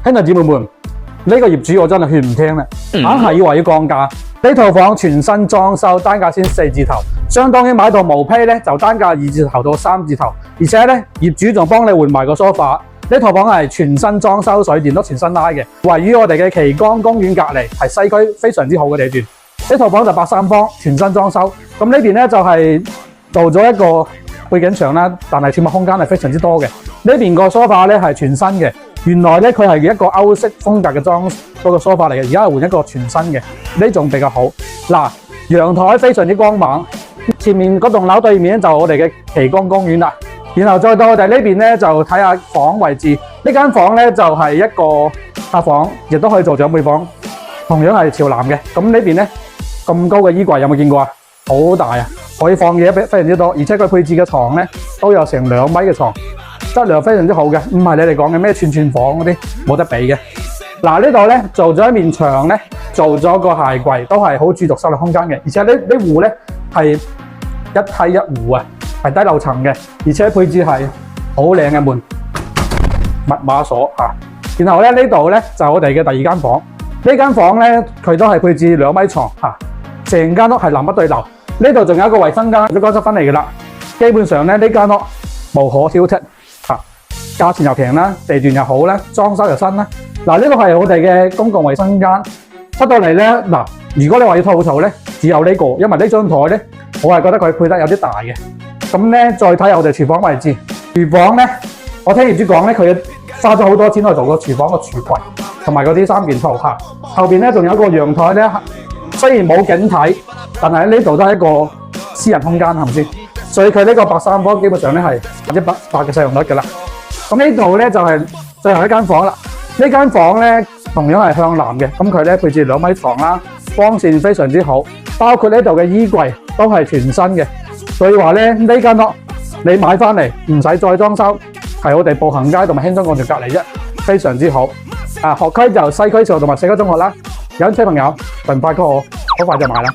兄弟姊妹們，呢個業主我真係勸唔聽啦，硬係以為要降價。呢套房全新裝修，單價先4字頭，相當於買套毛坯咧就單價2字頭到3字頭，而且咧業主仲幫你換埋個梳化。呢套房係全新裝修，水電都全新拉嘅，位於我哋嘅旗杆公園隔離，係西區非常之好嘅地段。呢套房就8三方，全新裝修。咁呢邊咧就係做咗一個背景牆啦，但係儲物空間係非常之多嘅。呢邊個梳化咧係全新嘅，原來咧佢係一個歐式風格嘅嗰個梳化嚟嘅，而家係換一個全新嘅，呢種比較好。嗱，陽台非常之光猛，前面嗰棟樓對面就我哋嘅旗杆公園啦。然後再到我哋呢邊咧就睇下房位置，呢間房咧就係一個客房，亦都可以做長輩房，同樣係朝南嘅。咁呢邊咧咁高嘅衣櫃有冇見過啊？好大啊，可以放嘢非常之多，而且佢配置嘅床咧都有成2米嘅床，質量非常之好嘅，唔係你哋講嘅咩串房嗰啲冇得比嘅。嗱，呢度咧做咗一面牆咧，做咗個鞋櫃，都係好注重收納空間嘅，而且呢戶咧係一梯一戶啊，係低樓層嘅，而且配置係好靚嘅門，密碼鎖啊。然後咧呢度咧就我哋嘅第2間房，呢間房咧佢都係配置2米床啊，成間屋係南北對流。呢度仲有一個衛生間，都乾濕分離嘅啦。基本上咧呢間屋無可挑剔啊，價錢又平啦，地段又好啦，裝修又新啦。嗱，呢個係我哋嘅公共衛生間。出到嚟咧，嗱，如果你話要吐槽咧，只有呢個，因為呢張台咧，我係覺得佢配得有啲大嘅。咁咧，再睇下我哋廚房位置。廚房咧，我聽業主講咧，佢花咗好多錢去做個廚房個櫥櫃，同埋嗰啲3件套嚇。後邊咧仲有一個陽台咧，雖然冇景睇，但係喺呢度都係一個私人空間，係咪先？所以佢呢個8三方基本上咧係100%嘅使用率㗎啦。咁呢度咧就係最後一間房啦。呢間房咧同樣係向南嘅，咁佢咧配置2米床啦，光線非常之好，包括呢度嘅衣櫃都係全新嘅。所以話咧呢間屋你買翻嚟唔使再裝修，係我哋步行街同埋輕裝廣場隔離啫，非常之好。學區就西區小學同埋社區中學啦，有車朋友盡快 call 我，好快就買啦。